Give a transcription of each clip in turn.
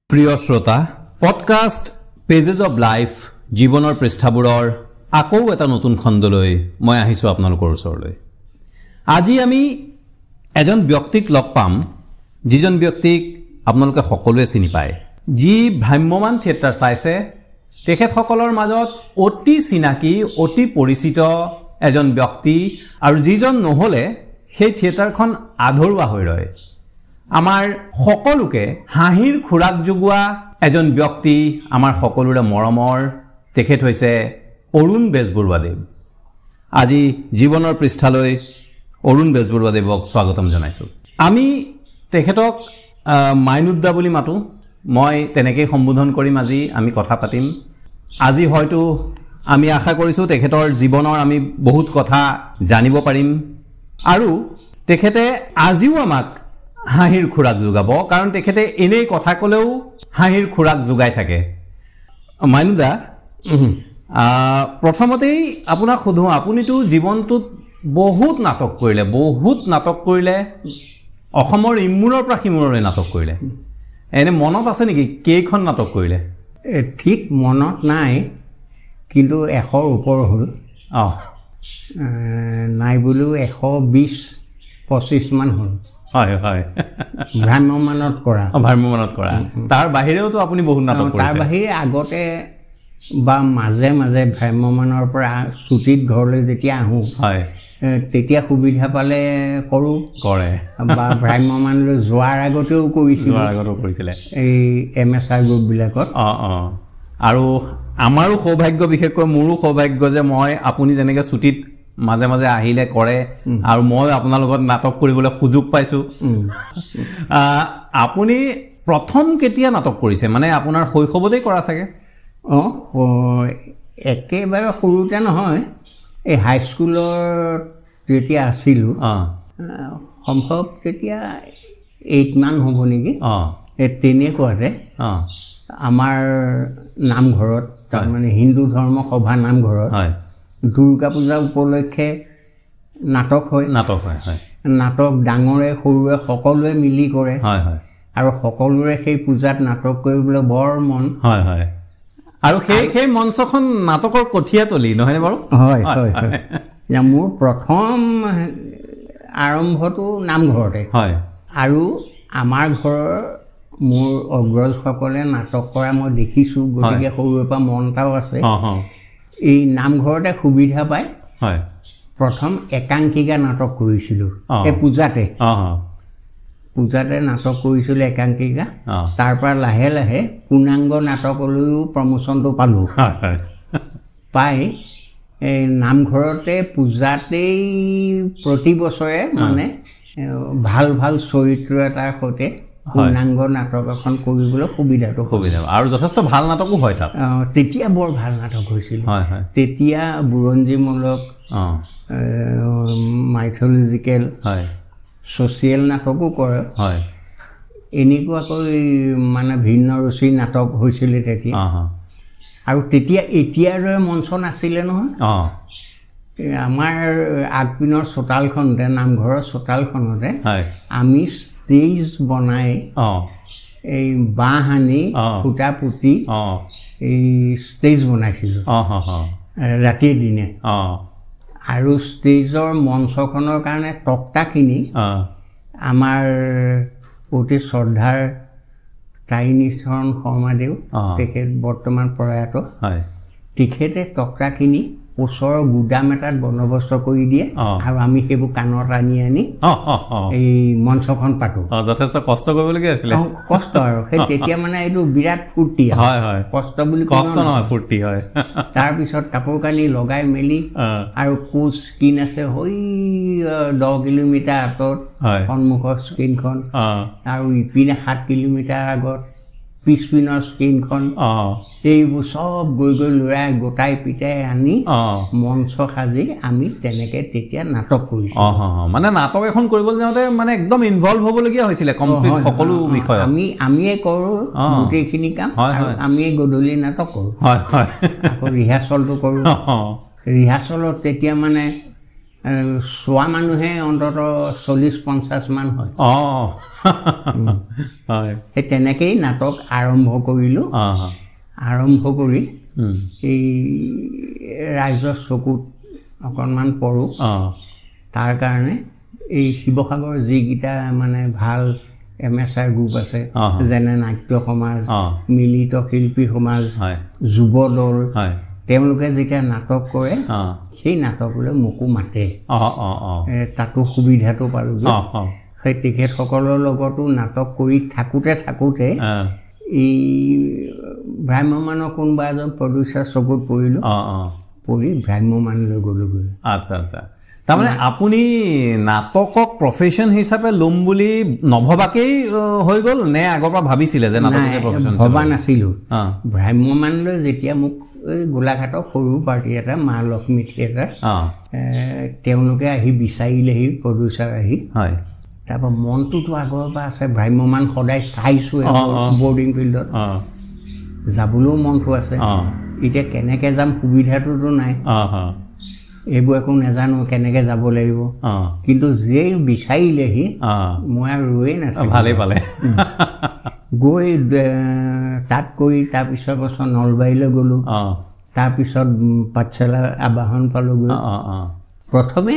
প্ৰিয় শ্ৰোতা podcast pages of life জীৱনৰ পৃষ্ঠাবোৰৰ আকৌ এটা নতুন খণ্ডলৈ মই আহিছোঁ আপোনালোকৰ ওচৰলৈ। আজি আমি এজন ব্যক্তিক লগ পাম যিজন ব্যক্তিক আপোনালোকে সকলোৱে চিনি পায়, যি ভ্ৰাম্যমান থিয়েটাৰ চাইছে। তেখেতসকলৰ মাজত অতি চিনাকি অতি পৰিচিত এজন ব্যক্তি, আৰু যিজন নহ'লে সেই থিয়েটাৰখন আধৰুৱা হৈ ৰয়। আমাৰ সকলোকে হাঁহিৰ খোৰাক যোগোৱা এজন ব্যক্তি, আমাৰ সকলোৰে মৰমৰ, তেখেত হৈছে অৰুণ বেজবৰুৱাদেৱ। আজি জীৱনৰ পৃষ্ঠালৈ অৰুণ বেজবৰুৱাদেৱক স্বাগতম জনাইছোঁ। আমি তেখেতক মাইনুদ্দা বুলি মাতোঁ, মই তেনেকেই সম্বোধন কৰিম। আজি আমি কথা পাতিম। আজি হয়তো আমি আশা কৰিছোঁ তেখেতৰ জীৱনৰ আমি বহুত কথা জানিব পাৰিম, আৰু তেখেতে আজিও আমাক হাঁহিৰ খোৰাক যোগাব, কাৰণ তেখেতে এনেই কথা ক'লেও হাঁহিৰ খোৰাক যোগাই থাকে। মাইনুদা, প্ৰথমতেই আপোনাক সোধোঁ, আপুনিতো জীৱনটোত বহুত নাটক কৰিলে, অসমৰ ইমূৰৰ পৰা সিমূৰলৈ নাটক কৰিলে। এনে মনত আছে নেকি কেইখন নাটক কৰিলে? ঠিক মনত নাই, কিন্তু 100ৰ ওপৰ হ'ল। নাই বুলিও 120-25 মান হ'ল। হয় হয়, ভ্ৰাম্যমানত কৰা। তাৰ বাহিৰেওতো আপুনি বহুত নাটক কৰিছে। তাৰ বাহিৰে আগতে বা মাজে মাজে ভ্ৰাম্যমানৰ পৰা ছুটীত ঘৰলৈ যেতিয়া আহোঁ, হয়, তেতিয়া সুবিধা পালে কৰে, বা ভ্ৰাম্যমানলৈ যোৱাৰ আগতেও কৰিছিলে এই MSR গ্ৰুপবিলাকত। আৰু আমাৰো সৌভাগ্য, বিশেষকৈ মোৰো সৌভাগ্য যে আপুনি যেনেকৈ ছুটীত মাজে মাজে আহিলে কৰে, আৰু মই আপোনাৰ লগত নাটক কৰিবলৈ সুযোগ পাইছোঁ। আপুনি প্ৰথম কেতিয়া নাটক কৰিছে? মানে আপোনাৰ শৈশৱতেই কৰা চাগে? একেবাৰে সৰুতে নহয়, এই হাইস্কুলত যেতিয়া আছিলোঁ, সম্ভৱ তেতিয়া 8 মান হ'ব নেকি, তেনেকুৱাতে আমাৰ নামঘৰত, তাৰমানে হিন্দু ধৰ্ম সভা নামঘৰত দুৰ্গা পূজা উপলক্ষে নাটক হয়। নাটক ডাঙৰে সৰুৱে সকলোৱে মিলি কৰে, আৰু সকলোৰে সেই পূজাত নাটক কৰিবলৈ বৰ মন। আৰু সেই মঞ্চখন নাটকৰ কঠীয়াতলি, নহয়নে বাৰু? হয়। মোৰ প্ৰথম আৰম্ভটো নামঘৰতে, আৰু আমাৰ ঘৰৰ মোৰ অগ্ৰজসকলে নাটক কৰা মই দেখিছোঁ, গতিকে সৰুৰে পৰা মন এটাও আছে। এই নামঘৰতে সুবিধা পাই প্ৰথম একাংকিকা নাটক কৰিছিলোঁ, এই পূজাতে নাটক কৰিছিলোঁ একাংকিকা। তাৰ পৰা লাহে লাহে পূৰ্ণাংগ নাটকলৈও প্ৰমোচনটো পালোঁ। পাই এই নামঘৰতে পূজাতেই প্ৰতি বছৰে মানে ভাল ভাল চৰিত্ৰ এটাৰ সৈতে পূৰ্ণাংগ নাটক এখন কৰিবলৈ সুবিধাটো, আৰু যথেষ্ট ভাল নাটকো হয় তাত। তেতিয়া বৰ ভাল নাটক হৈছিল। তেতিয়া বুৰঞ্জীমূলক, মাইথলজিকেল, ছ'চিয়েল নাটকো কৰে। এনেকুৱাকৈ মানে ভিন্ন ৰুচিৰ নাটক হৈছিলে তেতিয়া। আৰু তেতিয়া এতিয়াৰ দৰে মঞ্চ নাছিলে নহয়। আমাৰ আগপিনৰ চোতালখনতে, নামঘৰৰ চোতালখনতে আমি ষ্টেজ বনাই, এই বাঁহ আনি খুটা পুতি এই ষ্টেজ বনাইছিলোঁ ৰাতিৰ দিনে। আৰু ষ্টেজৰ মঞ্চখনৰ কাৰণে তক্তাখিনি আমাৰ অতি শ্ৰদ্ধাৰ তাৰিণীচৰণ শৰ্মাদেউ, তেখেত বৰ্তমান প্ৰয়াত, তেখেতে তক্তাখিনি ওচৰৰ গুদাম এটাত বন্দবস্ত কৰি দিয়ে, আৰু আমি সেইবোৰ কাণত আনি এই মঞ্চখন পাতোঁ। যথেষ্ট কষ্ট কৰিবলগীয়া আছিলে। কষ্ট, আৰু সেই তেতিয়া মানে এইটো বিৰাট ফূৰ্তি, কষ্ট বুলি নহয়, ফূৰ্তি হয়। তাৰপিছত কাপোৰ কানি লগাই মেলি, আৰু কোচ স্ক্ৰীণ আছে 10 কিলোমিটাৰ আঁতৰত সন্মুখৰ স্ক্ৰীণখন, আৰু ইপিনে 7 কিলোমিটাৰ আগত পিছপিনৰ স্ক্ৰীণখন, এইবোৰ চব গৈ ল'ৰাই গোটাই পিটাই আনি মঞ্চ সাজি আমি তেনেকে তেতিয়া নাটক কৰিছোঁ। মানে নাটক এখন কৰিবলৈ যাওঁতে মানে একদম ইনভলভ হ'বলগীয়া হৈছিলে কমপ্লিট সকলো বিষয়। আমিয়ে কৰোঁ গোটেইখিনি কাম, আৰু আমিয়ে গধূলি নাটক কৰোঁ, আকৌ ৰিহাৰ্চলটো কৰোঁ। ৰিহাৰ্চলত তেতিয়া মানে চোৱা মানুহে অন্তত 40-50 মান হয়। সেই তেনেকেই নাটক আৰম্ভ কৰিলোঁ। আৰম্ভ কৰি এই ৰাইজৰ চকুত অকণমান পৰোঁ। তাৰ কাৰণে এই শিৱসাগৰ যিকেইটা মানে ভাল MSR গ্ৰুপ আছে, যেনে নাট্য সমাজ, মিলিত শিল্পী সমাজ, যুৱ দল, তেওঁলোকে যেতিয়া নাটক কৰে সেই নাটকলৈ মোকো মাতে। তাতো সুবিধাটো পালোঁগৈ। সেই তেখেতসকলৰ লগতো নাটক কৰি থাকোঁতে এই ভ্ৰাম্যমানৰ কোনোবা এজন প্ৰডিউচাৰ চকুত পৰিলোঁ। পৰি ভ্ৰাম্যমানলৈ গ'লোগৈ। আচ্ছা আচ্ছা। তাৰমানে আপুনি নাটকক প্ৰফেশ্যন হিচাপে ল'ম বুলি নভবাকেই হৈ গ'ল নে আগৰ পৰা ভাবিছিলে যে নাটককে প্ৰফেশ্যন? ভবা নাছিলোঁ। ভ্ৰাম্যমানলৈ যেতিয়া মোক এই গোলাঘাটৰ সৰু পাৰ্টি এটা, মা লক্ষ্মী থিয়েটাৰ, তেওঁলোকে আহি বিচাৰিলেহি, প্ৰডিউচাৰ আহি। তাৰপৰা মনটোতো আগৰ পৰা আছে, ভ্ৰাম্যমান সদায় চাইছোঁ বৰ্ডিং ফিল্ডত, যাবলৈও মনটো আছে। এতিয়া কেনেকৈ যাম, সুবিধাটোতো নাই, এইবোৰ একো নাজানো কেনেকৈ যাব লাগিব। কিন্তু যেই বিচাৰিলেহি মই আৰু ৰৈয়ে নাথাকিলোঁ। ভালেই পালে। গৈ তাত কৰি তাৰপিছৰ বছৰ নলবাৰীলৈ গ'লোঁ। তাৰপিছত পাঠশালা আবাহন পালোঁগৈ। প্ৰথমে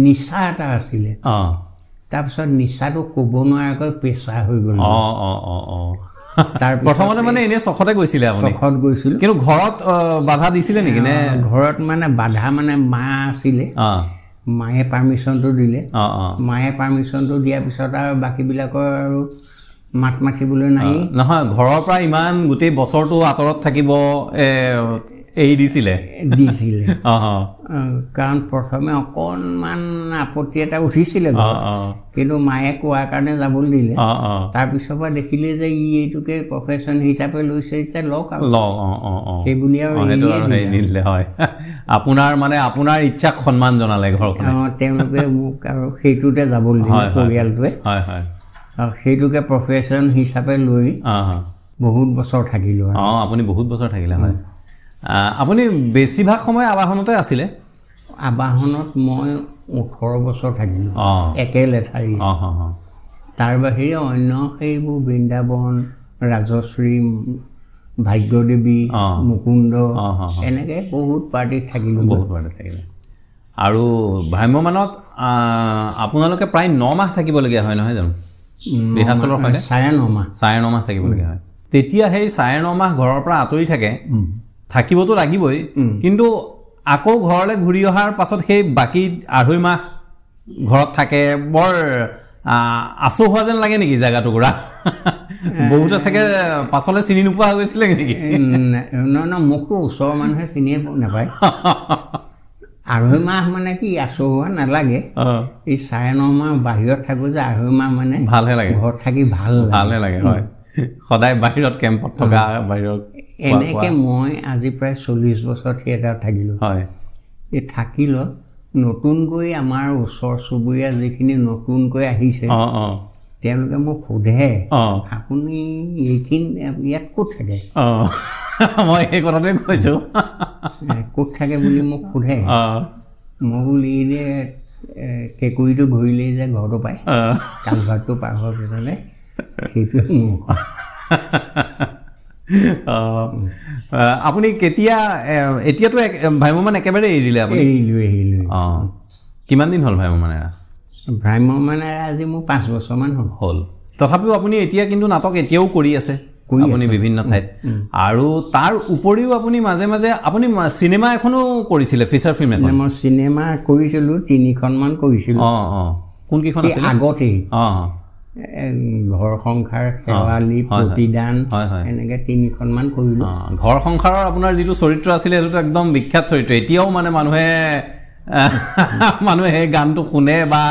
নিচা এটা আছিলে, তাৰপিছত নিচাটো ক'ব নোৱাৰাকৈ পেচা হৈ গ'ল। প্ৰথমতে মানে এনেই চখতে গৈছিলে? চখত গৈছিলোঁ। কিন্তু ঘৰত বাধা দিছিলে নেকি? নে ঘৰত মানে বাধা মানে মা আছিলে, মায়ে পাৰ্মিশ্যনটো দিলে। মায়ে পাৰ্মিশ্যনটো দিয়াৰ পিছত আৰু বাকীবিলাকৰ আৰু মাত মাতিবলৈ নাই নহয়। ঘৰৰ পৰা ইমান গোটেই বছৰটো আঁতৰত থাকিব এৰি দিছিলে? কাৰণ প্ৰথমে অকণমান আপত্তি এটা উঠিছিলে, কিন্তু মায়ে কোৱাৰ কাৰণে যাবলৈ দিলে। তাৰপিছৰ পৰা দেখিলে যে এইটোকে প্ৰফেশ্যন হিচাপে লৈছে, এতিয়া লওক আৰু সেইবুলি আৰু নিদিলে। হয়, আপোনাৰ মানে আপোনাৰ ইচ্ছাক সন্মান জনালে ঘৰখনে? তেওঁলোকে মোক আৰু সেইটোতে যাবলৈ দিলে, পৰিয়ালটোৱে। সেইটোকে প্ৰফেশ্যন হিচাপে লৈ বহুত বছৰ থাকিলোঁ। আপুনি বহুত বছৰ থাকিলে? হয়। আপুনি বেছিভাগ সময় আবাহনতে আছিলে? আবাহনত মই 18 বছৰ থাকিলোঁ একেলেঠাৰি। তাৰ বাহিৰে অন্য সেইবোৰ বৃন্দাবন, ৰাজশ্ৰী, ভাগ্যদেৱী, মুকুন্দ, এনেকৈ বহুত পাৰ্টিত থাকিলোঁ। বহুত পাৰ্টিত থাকিলে। আৰু ভ্ৰাম্যমানত আপোনালোকে প্ৰায় 9 মাহ থাকিবলগীয়া হয় নহয় জানো? ৰিহাৰ্চেলৰ সৈতে 9.5 মাহ থাকিবলগীয়া হয়। তেতিয়া সেই 9.5 মাহ ঘৰৰ পৰা আঁতৰি থাকিবতো লাগিবই, কিন্তু আকৌ ঘৰলৈ ঘূৰি অহাৰ পাছত সেই বাকী 2.5 মাহ ঘৰত থাকে, বৰ আচু হোৱা যেন লাগে নেকি জেগাটুকুৰা? বহুতে চাগে পাছলৈ চিনি নোপোৱা হৈ গৈছিলে নেকি? মোকতো ওচৰৰ মানুহে চিনিয়ে নাপায়। 2.5 মাহ মানে কি আচু হোৱা নালাগে, এই 9.5 মাহ বাহিৰত থাকোঁ যে 2.5 মাহ মানে ভালহে লাগে, ঘৰত থাকি ভালহে লাগে। হয়, সদায় বাহিৰত কেম্পত থকা, বাহিৰত এনেকৈ মই আজি প্ৰায় 40 বছৰ থিয়েটাৰত থাকিলোঁ। হয়, এই থাকিলত নতুনকৈ আমাৰ ওচৰ চুবুৰীয়া যিখিনি নতুনকৈ আহিছে, তেওঁলোকে মোক সোধে, আপুনি এইখিনি ইয়াত ক'ত থাকে? মই সেই কথাটোৱে কৈছোঁ, ক'ত থাকে বুলি মোক সোধে। মই বুলি যে কেঁকুৰিটো ঘূৰিলেই যে ঘৰটো পায়, কালভাৰটো পাৰ হোৱাৰ পিছতে সেইটোৱে মোৰ। আপুনি কেতিয়া, এতিয়াতো ভ্ৰাম্যমান একেবাৰে এৰি দিলে আপুনি? এৰিলোঁ। কিমান দিন হ'ল ভ্ৰাম্যমান এৰা? ভ্ৰাম্যমান এৰা আজি মোৰ 5 বছৰমান হ'ল। তথাপিও আপুনি এতিয়া কিন্তু নাটক এতিয়াও কৰি আছে আপুনি বিভিন্ন ঠাইত, আৰু তাৰ উপৰিও আপুনি মাজে মাজে আপুনি চিনেমা এখনো কৰিছিলে, ফিচাৰ ফিল্ম এখন? মই চিনেমা কৰিছিলোঁ, 3খনমান কৰিছিলোঁ। কোনকেইখন আছিলে আগতেই? ঘৰ সংসাৰ, শেৱালি, প্ৰতিদান, এনেকৈ 3খনমান কৰিলোঁ। ঘৰ সংসাৰৰ আপোনাৰ যিটো চৰিত্ৰ আছিলে সেইটোতো একদম বিখ্যাত চৰিত্ৰ, এতিয়াও মানে মানুহে সেই গানটো শুনে বা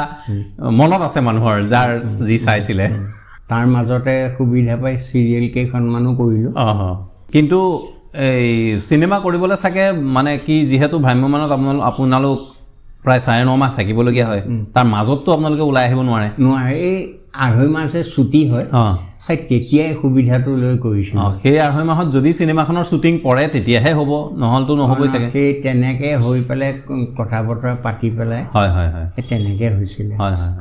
মনত আছে মানুহৰ, যাৰ যি চাইছিলে। তাৰ মাজতে সুবিধা পাই চিৰিয়েল কেইখনমানো কৰিলোঁ। কিন্তু এই চিনেমা কৰিবলৈ চাগে মানে কি, যিহেতু ভ্ৰাম্যমানত আপোনালোক প্ৰায় 9.5 মাহ থাকিবলগীয়া হয়, তাৰ মাজততো আপোনালোকে ওলাই আহিব নোৱাৰে? এই 2.5 মাহে ছুটি হয় সেই তেতিয়াই সুবিধাটো লৈ কৰিছিল সেই 2.5 মাহত যদি চিনেমাখনৰ শ্বুটিং পৰে তেতিয়াহে হ'ব নহলতো নহবই চাগে সেই তেনেকৈ হৈ পেলাই কথা বতৰা পাতি পেলাই হয় হয় হয় তেনেকৈ হৈছিল হয় হয়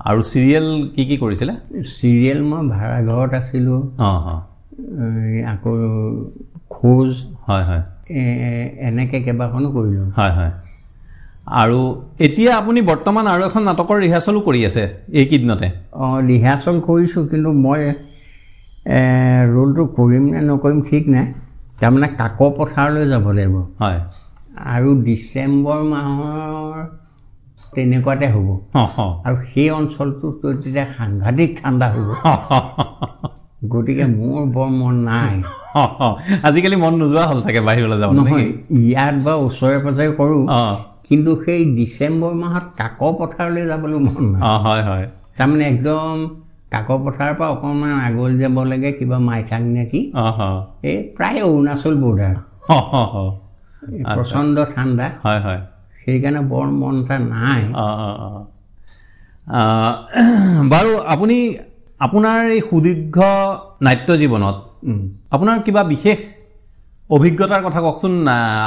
আৰু চিৰিয়েল কি কৰিছিলে চিৰিয়েল মই ভাড়া ঘৰত আছিলোঁ আকৌ খোজ হয় হয় এনেকৈ কেইবাখনো কৰিলোঁ হয় হয় আৰু এতিয়া আপুনি বৰ্তমান আৰু এখন নাটকৰ ৰিহাৰ্চলো কৰি আছে এইকেইদিনতে ৰিহাৰ্চল কৰিছোঁ কিন্তু মই ৰোলটো কৰিম নে নকৰিম ঠিক নাই তাৰমানে কাকো পথাৰলৈ যাব লাগিব হয় আৰু ডিচেম্বৰ মাহৰ তেনেকুৱাতে হ'ব আৰু সেই অঞ্চলটোত তেতিয়া সাংঘাতিক ঠাণ্ডা হ'ব গতিকে মোৰ বৰ মন নাই আজিকালি মন নোযোৱা হ'ল চাগে বাহিৰলৈ যাব নহয় ইয়াত বা ওচৰে পাজৰে কৰোঁ কিন্তু সেই ডিচেম্বৰ মাহত কাকো পথাৰলৈ যাবলৈ মন নাই হয় হয় তাৰমানে একদম কাকো পথাৰৰ পৰা অকণমান আগলৈ যাব লাগে কিবা মাইথাং নেকি এই প্ৰায় অৰুণাচল বৰ্ডাৰ প্ৰচণ্ড ঠাণ্ডা হয় হয় সেইকাৰণে বৰ মন এটা নাই বাৰু আপুনি আপোনাৰ এই সুদীৰ্ঘ নাট্য জীৱনত আপোনাৰ কিবা বিশেষ অভিজ্ঞতাৰ কথা কওকচোন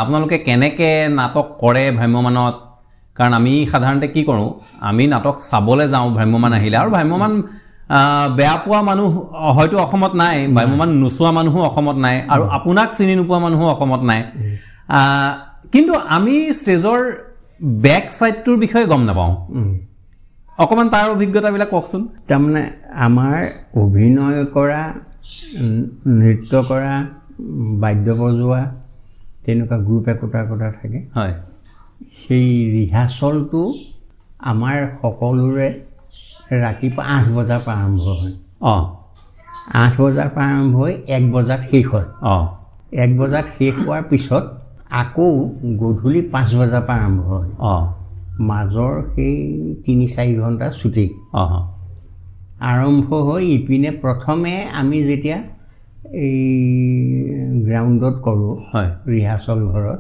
আপোনালোকে কেনেকৈ নাটক কৰে ভ্ৰাম্যমানত কাৰণ আমি সাধাৰণতে কি কৰোঁ আমি নাটক চাবলৈ যাওঁ ভ্ৰাম্যমান আহিলে আৰু ভ্ৰাম্যমান বেয়া পোৱা মানুহ হয়তো অসমত নাই ভ্ৰাম্যমান নোচোৱা মানুহো অসমত নাই আৰু আপোনাক চিনি নোপোৱা মানুহো অসমত নাই কিন্তু আমি ষ্টেজৰ বেক ছাইডটোৰ বিষয়ে গম নাপাওঁ অকণমান তাৰ অভিজ্ঞতাবিলাক কওকচোন তাৰমানে আমাৰ অভিনয় কৰা নৃত্য কৰা বাদ্য বজোৱা তেনেকুৱা গ্ৰুপ একোটা থাকে হয় সেই ৰিহাৰ্চলটো আমাৰ সকলোৰে ৰাতিপুৱা 8 বজাৰ পৰা আৰম্ভ হয় 8 বজাৰ পৰা আৰম্ভ হৈ 1 বজাত শেষ হয় 1 বজাত শেষ হোৱাৰ পিছত আকৌ গধূলি 5 বজাৰ পৰা আৰম্ভ হয় মাজৰ সেই 3-4 ঘণ্টা ছুটি আৰম্ভ হৈ ইপিনে প্ৰথমে আমি যেতিয়া এই গ্ৰাউণ্ডত কৰোঁ ৰিহাৰ্চল ঘৰত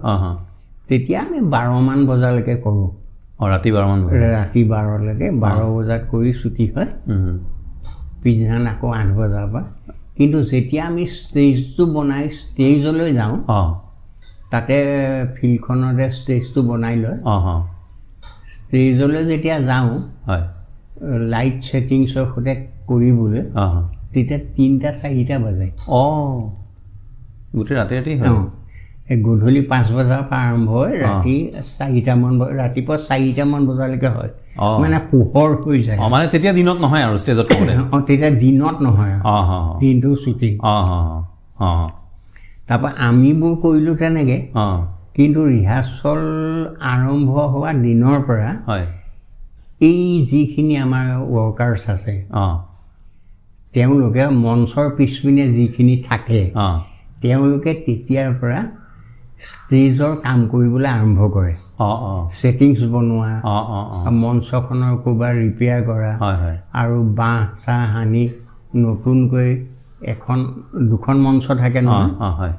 তেতিয়া আমি 12মান বজালৈকে কৰোঁ ৰাতি 12লৈকে 12 বজাত কৰি ছুটি হয় পিছদিনা আকৌ 8 বজাৰ পৰা কিন্তু যেতিয়া আমি ষ্টেজটো বনাই ষ্টেজলৈ যাওঁ তাতে ফিল্ডখনতে ষ্টেজটো বনাই লয় ষ্টেজলৈ যেতিয়া যাওঁ লাইট ছেটিংছৰ সৈতে কৰিবলৈ তেতিয়া 3-4টা বাজে গোটেই ৰাতি হয় গধূলি 5 বজাৰ পৰা আৰম্ভ হয় ৰাতি 4টামান ৰাতিপুৱা 4টামান বজালৈকে হয় মানে পোহৰ হৈ যায় মানে তেতিয়া দিনত নহয় আৰু ষ্টেজত তেতিয়া দিনত নহয় দিনটো ছুটি তাৰপৰা আমিবোৰ কৰিলোঁ তেনেকৈ কিন্তু ৰিহাৰ্চল আৰম্ভ হোৱা দিনৰ পৰা এই যিখিনি আমাৰ ৱৰ্কাৰ্ছ আছে তেওঁলোকে মঞ্চৰ পিছপিনে যিখিনি থাকে তেওঁলোকে তেতিয়াৰ পৰা ষ্টেজৰ কাম কৰিবলৈ আৰম্ভ কৰে ছেটিংছ বনোৱা মঞ্চখনৰ ক'ৰবাত ৰিপেয়াৰ কৰা আৰু বাঁহ চাহ সানি নতুনকৈ 1-2খন মঞ্চ থাকে নহয়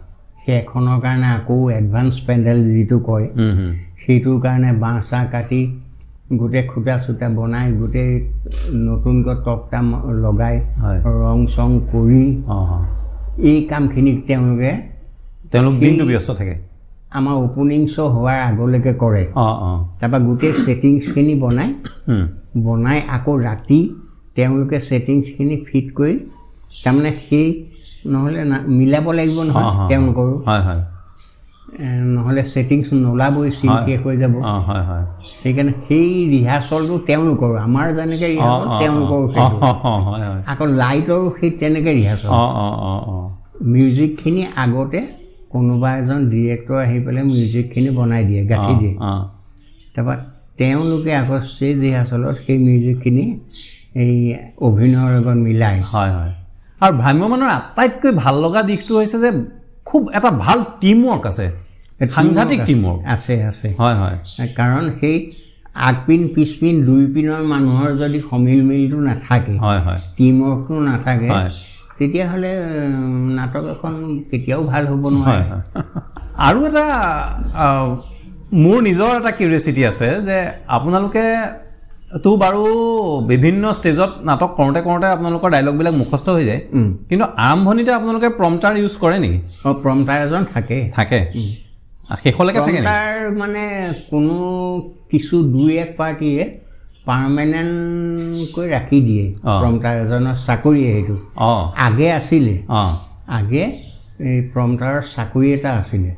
সেই এখনৰ কাৰণে আকৌ এডভান্স পেণ্ডেল যিটো কয় সেইটোৰ কাৰণে বাঁহ চাহ কাটি গোটেই খুটা চুটা বনাই গোটেই নতুনকৈ তক্তা লগাই ৰং চং কৰি এই কামখিনি তেওঁলোক দিনটো ব্যস্ত থাকে আমাৰ অপেনিং শ্ব' হোৱাৰ আগলৈকে কৰে তাৰপৰা গোটেই ছেটিংছখিনি বনাই আকৌ ৰাতি তেওঁলোকে ছেটিংছখিনি ফিট কৰি তাৰমানে সেই নহ'লে মিলাব লাগিব নহয় তেওঁলোকৰো নহ'লে ছেটিংছ নোলাবই চিন শেষ হৈ যাব সেইকাৰণে সেই ৰিহাৰ্চলটো তেওঁলোকৰো আমাৰ যেনেকৈ ৰিহাৰ্চল তেওঁলোকৰো আকৌ লাইটৰো সেই তেনেকৈ ৰিহাৰ্চল মিউজিকখিনি আগতে কোনোবা এজন ডিৰেক্টৰ আহি পেলাই মিউজিকখিনি বনাই দিয়ে গাঁঠি দিয়ে তাৰপৰা তেওঁলোকে আকৌ ষ্টেজ ৰিহাৰ্চলত সেই মিউজিকখিনি এই অভিনয়ৰ লগত মিলাই আৰু ভ্ৰাম্যমানৰ আটাইতকৈ ভাল লগা দিশটো হৈছে যে খুব এটা ভাল টিম ৱৰ্ক আছে সাংঘাতিক টিম ৱৰ্ক আছে কাৰণ সেই আগপিন পিছপিন দুই পিনৰ মানুহৰ যদি সমিল মিলটো নাথাকে টিম ৱৰ্কটো নাথাকে তেতিয়াহ'লে নাটক এখন কেতিয়াও ভাল হ'ব নোৱাৰে আৰু এটা মোৰ নিজৰ এটা কিউৰিয়চিটি আছে যে আপোনালোকে তো বাৰু বিভিন্ন ষ্টেজত নাটক কৰোঁতে কৰোঁতে আপোনালোকৰ ডাইলগবিলাক মুখস্থ হৈ যায় কিন্তু আৰম্ভণিতে আপোনালোকে প্ৰম্পটাৰ ইউজ কৰে নেকি প্ৰম্পটাৰ এজন থাকে শেষলৈকে থাকে প্ৰম্পটাৰ মানে কোনো কিছু 2-1 পাৰ্টিয়ে পাৰ্মানেণ্টকৈ ৰাখি দিয়ে প্ৰম্পটাৰ এজনৰ চাকৰিয়ে সেইটো আগে আছিলে আগে এই প্ৰম্পটাৰৰ চাকৰি এটা আছিলে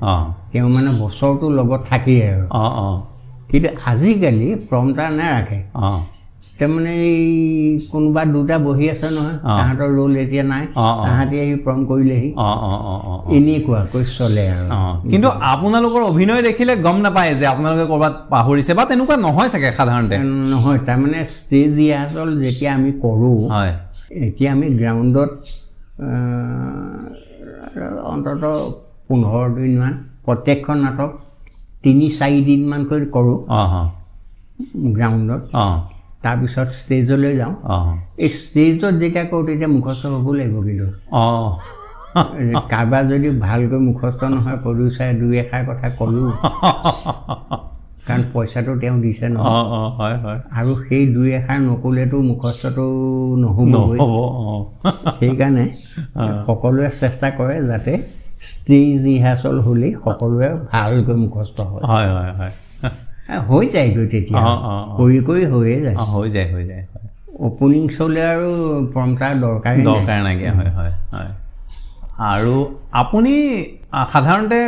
তেওঁ মানে বছৰটো লগত থাকেই আৰু কিন্তু আজিকালি প্ৰম্পটাৰ নাৰাখে তাৰমানে এই কোনোবা দুটা বহি আছে নহয় তাহাঁতৰ ৰোল এতিয়া নাই তাহাঁতি আহি প্ৰম কৰিলেহি এনেকুৱাকৈ চলে আৰু কিন্তু আপোনালোকৰ অভিনয় দেখিলে গম নাপায় যে আপোনালোকে ক'ৰবাত পাহৰিছে বা তেনেকুৱা নহয় চাগে সাধাৰণতে নহয় তাৰমানে ষ্টেজ ৰিহাৰ্চল যেতিয়া আমি কৰোঁ এতিয়া আমি গ্ৰাউণ্ডত অন্ততঃ 15 দিনমান প্ৰত্যেকখন নাটক 3-4 দিনমানকৈ কৰোঁ গ্ৰাউণ্ডত তাৰপিছত ষ্টেজলৈ যাওঁ এই ষ্টেজত যেতিয়া কৰোঁ তেতিয়া মুখস্থ হ'ব লাগিব কিন্তু কাৰোবাৰ যদি ভালকৈ মুখস্থ নহয় প্ৰডিউচাৰে 2-1 কথা ক'লোঁ কাৰণ পইচাটো তেওঁ দিছে নহয় আৰু সেই 2-1 নক'লেতো মুখস্থটো নহ'বই সেইকাৰণে সকলোৱে চেষ্টা কৰে যাতে ষ্টেজ ৰিহাৰ্চল হ'লেই সকলোৱে ভালকৈ মুখস্থ হয় হৈ যায়গৈ তেতিয়া কৰি কৰি হৈয়ে যায় অপেনিং চলে আৰু প্ৰম্পটাৰ দৰকাৰ নাইকিয়া হয় আৰু আপুনি সাধাৰণতে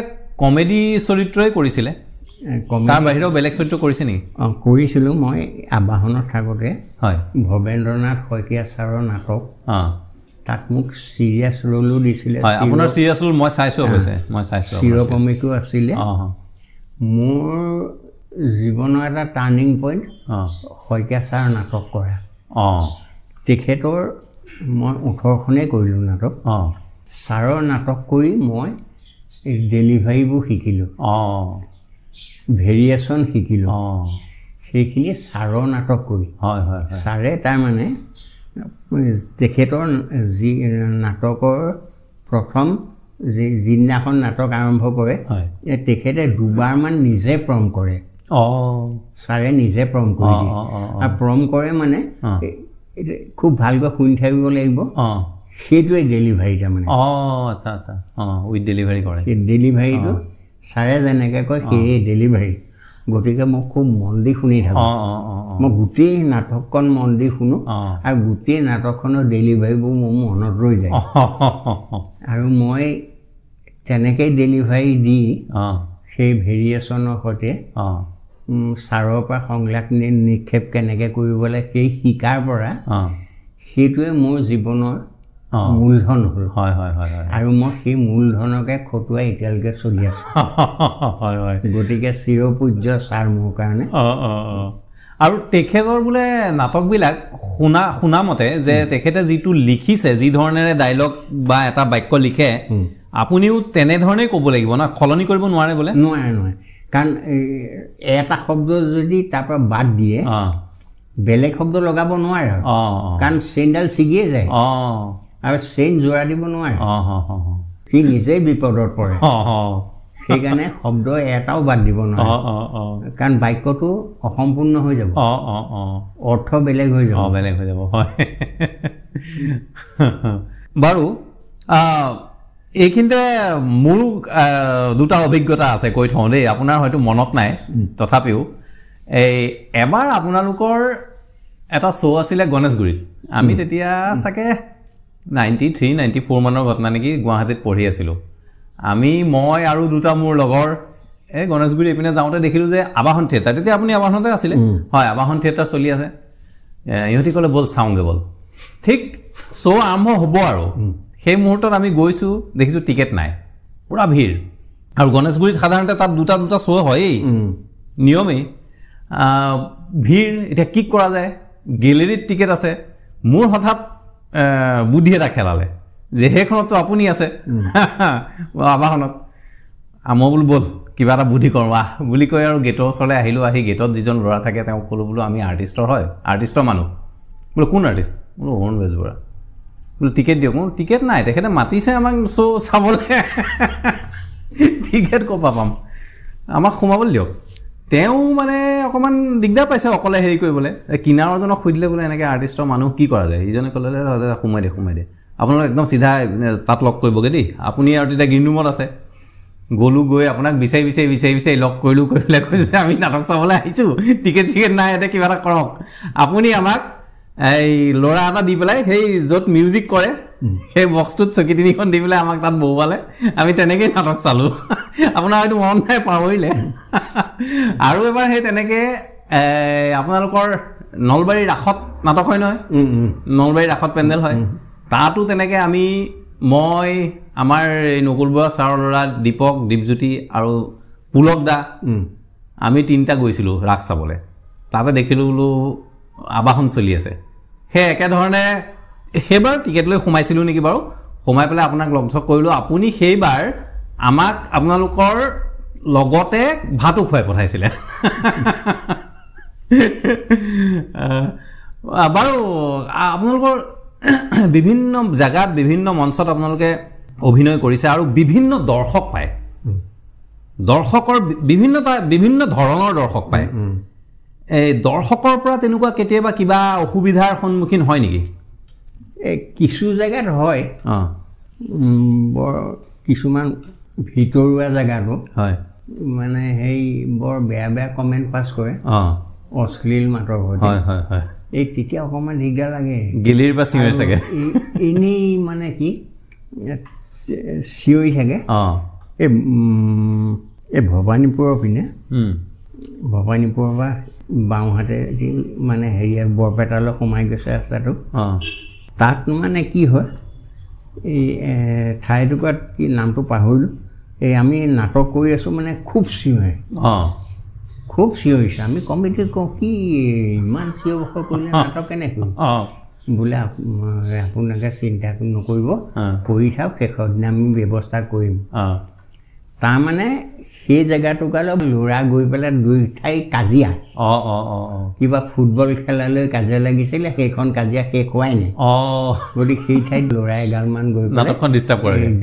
কমেডি চৰিত্ৰই কৰিছিলে তাৰ বাহিৰেও বেলেগ চৰিত্ৰ কৰিছে নেকি কৰিছিলোঁ মই আবাহনত থাকোঁতে ভৱেন্দ্ৰনাথ শইকীয়া ছাৰৰ নাটক তাত মোক চিৰিয়াছ ৰোলো দিছিলে আপোনাৰ চিৰিয়াছ ৰোল মই চাইছোঁ অৱশ্যে মই চাইছোঁ চিৰকমিকো আছিলে মোৰ জীৱনৰ এটা টাৰ্ণিং পইণ্ট শইকীয়া ছাৰ নাটক কৰা তেখেতৰ মই 18খনেই কৰিলোঁ নাটক ছাৰৰ নাটক কৰি মই ডেলিভাৰীবোৰ শিকিলোঁ ভেৰিয়েশ্যন শিকিলোঁ সেইখিনি ছাৰৰ নাটক কৰি ছাৰে তাৰমানে তেখেতৰ যি নাটকৰ প্ৰথম যিদিনাখন নাটক আৰম্ভ কৰে তেখেতে 2বাৰমান নিজে প্ৰম কৰে ছাৰে নিজে প্ৰম কৰি দিয়ে আৰু প্ৰম কৰে মানে খুব ভালকৈ শুনি থাকিব লাগিব সেইটোৱে ডেলিভাৰী তাৰমানে উইথ ডেলিভাৰী কৰে সেই ডেলিভাৰীটো ছাৰে যেনেকৈ কয় সেয়ে ডেলিভাৰী গতিকে মই খুব মন দি শুনি থাকোঁ মই গোটেই নাটকখন মন দি শুনো আৰু গোটেই নাটকখনৰ ডেলিভাৰীবোৰ মোৰ মনত ৰৈ যায় আৰু মই তেনেকৈ ডেলিভাৰী দি সেই ভেৰিয়েশ্যনৰ সৈতে ছাৰৰ পৰা সংলাপ নিক্ষেপ কেনেকৈ কৰিব লাগে সেই শিকাৰ পৰা সেইটোৱে মোৰ জীৱনৰ মূলধন হ'ল আৰু মই সেই মূলধনকে খটুৱাই এতিয়ালৈকে চলি আছোঁ গতিকে চিৰপূজ্য ছাৰ মোৰ কাৰণে আৰু তেখেতৰ বোলে নাটকবিলাক শুনা মতে যে তেখেতে যিটো লিখিছে যি ধৰণেৰে ডাইলগ বা এটা বাক্য লিখে আপুনিও তেনেধৰণেই ক'ব লাগিব না সলনি কৰিব নোৱাৰে বোলে নোৱাৰে কাৰণ এটা শব্দ যদি তাৰ পৰা বাদ দিয়ে বেলেগ শব্দ লগাব নোৱাৰে কাৰণ চেইনডাল ছিগিয়ে যায় আৰু চেইন জোৰা দিব নোৱাৰে সি নিজেই বিপদত পৰে সেইকাৰণে শব্দ এটাও বাদ দিব নোৱাৰে কাৰণ বাক্যটো অসম্পূৰ্ণ হৈ যাব অৰ্থ বেলেগ হৈ যাব বাৰু এইখিনিতে মোৰ দুটা অভিজ্ঞতা আছে কৈ থওঁ দেই আপোনাৰ হয়তো মনত নাই তথাপিও এবাৰ আপোনালোকৰ এটা শ্ব' আছিলে গণেশগুৰিত আমি তেতিয়া চাগে 93-94 মানৰ ঘটনা নেকি গুৱাহাটীত পঢ়ি আছিলোঁ মই আৰু দুটা মোৰ লগৰ গণেশগুৰি এইপিনে যাওঁতে দেখিলোঁ যে আবাহন থিয়েটাৰ তেতিয়া আপুনি আবাহনতে আছিলে হয় আবাহন থিয়েটাৰ চলি আছে ইহঁতি ক'লে ব'ল চাওঁগৈ ব'ল ঠিক শ্ব' আৰম্ভ হ'ব আৰু সেই মুহূৰ্তত আমি গৈছোঁ দেখিছোঁ টিকেট নাই পুৰা ভিৰ আৰু গণেশগুৰিত সাধাৰণতে তাত দুটা শ্ব' হয়েই নিয়মেই ভিৰ এতিয়া কি কৰা যায় গেলেৰীত টিকেট আছে মোৰ হঠাৎ বুদ্ধি এটা খেলালে যে সেইখনততো আপুনি আছে আবাহনত মই বোলো ব'ল কিবা এটা বুদ্ধি কৰোঁ বুলি কৈ আৰু গেটৰ ওচৰলৈ আহিলোঁ আহি গেটত যিজন ল'ৰা থাকে তেওঁক ক'লোঁ বোলো আমি আৰ্টিষ্টৰ মানুহ বোলো কোন আৰ্টিষ্ট বোলো অৰুণ বেজবৰুৱা বোলো টিকেট দিয়ক মোৰ টিকেট নাই তেখেতে মাতিছে আমাক শ্ব' চাবলৈ টিকেট ক'ৰ পৰা পাম আমাক সোমাবলৈ দিয়ক তেওঁ মানে অকণমান দিগদাৰ পাইছে অকলে হেৰি কৰিবলৈ কিনাৰজনক সুধিলে বোলে এনেকৈ আৰ্টিষ্টৰ মানুহ কি কৰা যায় ইজনে ক'লে সোমাই দে আপোনালোক একদম চিধা তাত লগ কৰিবগৈ দেই আপুনি আৰু তেতিয়া গ্ৰীণ ৰুমত আছে গ'লো গৈ আপোনাক বিচাৰি লগ কৰিলোঁ কৰি পেলাই কৈছোঁ যে আমি নাটক চাবলৈ আহিছোঁ টিকেট নাই এতিয়া কিবা এটা কৰক আপুনি আমাক এই ল'ৰা এটা দি পেলাই সেই য'ত মিউজিক কৰে সেই বক্সটোত চকী তিনিখন দি পেলাই আমাক তাত বহুৱালে আমি তেনেকেই নাটক চালোঁ আপোনাৰ হয়তো মন নাই পাহৰিলে আৰু এবাৰ সেই তেনেকৈ আপোনালোকৰ নলবাৰীৰ ৰাসত নাটক হয় নহয় নলবাৰীৰ ৰাসত পেণ্ডেল হয় তাতো তেনেকৈ মই আমাৰ এই নকুল বৰুৱা ছাৰৰ ল'ৰা দীপক দীপজ্যোতি আৰু পুলক দা আমি তিনিটা গৈছিলোঁ ৰাস চাবলৈ তাতে দেখিলোঁ বোলো আবাহন চলি আছে সেই একেধৰণে সেইবাৰ টিকেট লৈ সোমাইছিলোঁ নেকি বাৰু সোমাই পেলাই আপোনাক লগ চগ কৰিলোঁ আপুনি সেইবাৰ আমাক আপোনালোকৰ লগতে ভাতো খুৱাই পঠাইছিলে বাৰু আপোনালোকৰ বিভিন্ন জেগাত বিভিন্ন মঞ্চত আপোনালোকে অভিনয় কৰিছে আৰু বিভিন্ন দৰ্শক পায় দৰ্শকৰ বিভিন্ন ধৰণৰ দৰ্শক পায় এই দৰ্শকৰ পৰা তেনেকুৱা কেতিয়াবা কিবা অসুবিধাৰ সন্মুখীন হয় নেকি কিছু জেগাত হয় বৰ কিছুমান ভিতৰুৱা জেগাতো হয় মানে সেই বৰ বেয়া কমেণ্ট পাছ কৰে অশ্লীল মাতৰ সৈতে এই তেতিয়া অকণমান দিগদাৰ লাগে গিলিৰ পৰা চিঞৰি চাগে এনেই মানে কি চিঞৰি থাকে এই ভবানীপুৰৰ পিনে ভবানীপুৰৰ পৰা বাওঁহাতে মানে হেৰিয়াৰ বৰপেটালৈ সোমাই গৈছে ৰাস্তাটো তাত মানে কি হয় এই ঠাইটুকুৰাত কি নামটো পাহৰিলোঁ এই আমি নাটক কৰি আছোঁ মানে খুব চিঞৰিছে আমি কমিটিত কওঁ কি ইমান চিঞৰ বাখৰ কৰিলে নাটক কেনেকৈ বোলে আপোনালোকে চিন্তা নকৰিব কৰি থাকক শেষৰ দিনা আমি ব্যৱস্থা কৰিম তাৰমানে সেই জেগাটুকুৰালৈ ল'ৰা গৈ পেলাই দুই ঠাই কাজিয়া কিবা ফুটবল খেলালৈ কাজিয়া লাগিছিলে সেইখন কাজিয়া শেষ হোৱাই নাই গতিকে সেই ঠাইত ল'ৰা এগালমান গৈ পেলাই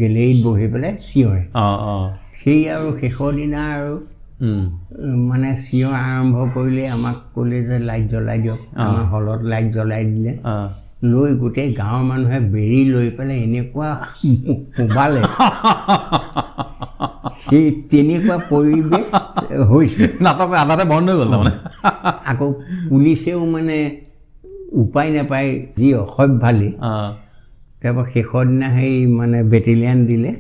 গেলেৰীত বহি পেলাই চিঞৰে সেই আৰু শেষৰ দিনা আৰু মানে চিঞৰ আৰম্ভ কৰিলে আমাক ক'লে যে লাইট জ্বলাই দিয়ক আমাৰ হলত লাইট জ্বলাই দিলে লৈ গোটেই গাঁৱৰ মানুহে বেৰি লৈ পেলাই এনেকুৱা কোবালে সেই তেনেকুৱা পৰিৱেশ হৈছে নাটক আধাতে বন্ধ হৈ গ'ল তাৰমানে আকৌ পুলিচেও মানে উপায় নাপায় যি অসভ্যালি তাৰপৰা শেষৰ দিনা সেই মানে বেটেলিয়ান দিলে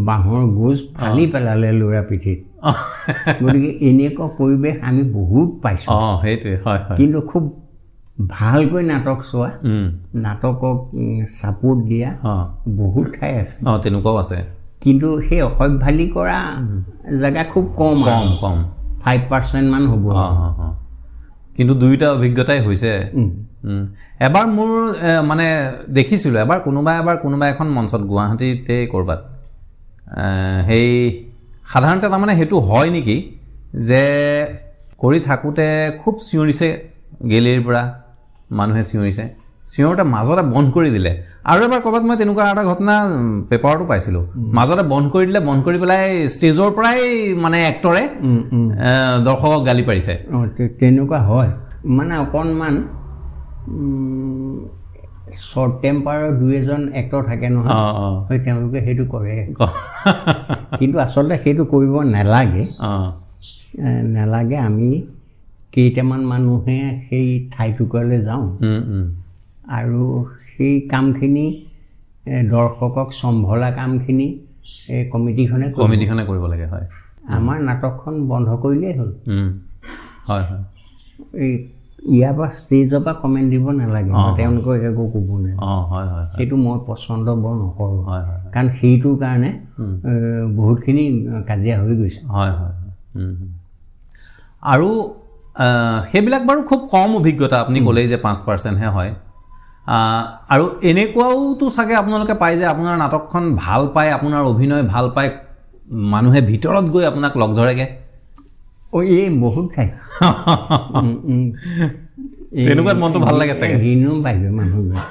বাঁহৰ গোজ ফালি পেলালে ল'ৰা পিঠিত গতিকে এনেকুৱা পৰিৱেশ আমি বহুত পাইছোঁ সেইটোৱে হয় কিন্তু খুব ভালকৈ নাটক চোৱা নাটকক ছাপোৰ্ট দিয়া বহুত ঠাই আছে তেনেকুৱাও আছে কিন্তু সেই অসভ্যালি কৰা জেগা খুব কম 5% মান হ'ব কিন্তু দুয়োটা অভিজ্ঞতাই হৈছে এবাৰ মোৰ মানে দেখিছিলোঁ এবাৰ কোনোবা এখন মঞ্চত গুৱাহাটীতে ক'ৰবাত সেই সাধাৰণতে তাৰমানে সেইটো হয় নেকি যে কৰি থাকোঁতে খুব চিঞৰিছে গেলেৰীৰ পৰা মানুহে চিঞৰোঁতে মাজতে বন্ধ কৰি দিলে আৰু এবাৰ ক'ৰবাত মই তেনেকুৱা এটা ঘটনা পেপাৰতো পাইছিলোঁ মাজতে বন্ধ কৰি দিলে বন্ধ কৰি পেলাই ষ্টেজৰ পৰাই মানে এক্টৰে দৰ্শকক গালি পাৰিছে তেনেকুৱা হয় মানে অকণমান শ্বৰ্ট টেম্পাৰৰ দুই এজন এক্টৰ থাকে নহয় তেওঁলোকে সেইটো কৰে কিন্তু আচলতে সেইটো কৰিব নালাগে আমি কেইটামান মানুহে সেই ঠাইটুকুৰালৈ যাওঁ আৰু সেই কামখিনি দৰ্শকক চম্ভলা কামখিনি কমিটিখনে কৰিব লাগে হয় আমাৰ নাটকখন বন্ধ কৰিলেই হ'ল হয় এই ইয়াৰ পৰা ষ্টেজৰ পৰা কমেণ্ট দিব নালাগে তেওঁলোকক একো ক'ব নাই সেইটো মই পচন্দ বৰ নকৰোঁ কাৰণ সেইটোৰ কাৰণে বহুতখিনি কাজিয়া হৈ গৈছে আৰু সেইবিলাক বাৰু খুব কম অভিজ্ঞতা আপুনি ক'লেই যে 5%হে হয় আৰু এনেকুৱাওতো চাগে আপোনালোকে পায় যে আপোনাৰ নাটকখন ভাল পায় আপোনাৰ অভিনয় ভাল পায় মানুহে ভিতৰত গৈ আপোনাক লগ ধৰেগৈ এই বহুত ঠাই তেনেকুৱাত মনটো ভাল লাগে চাগে ঘিণো পাইগৈ মানুহবিলাক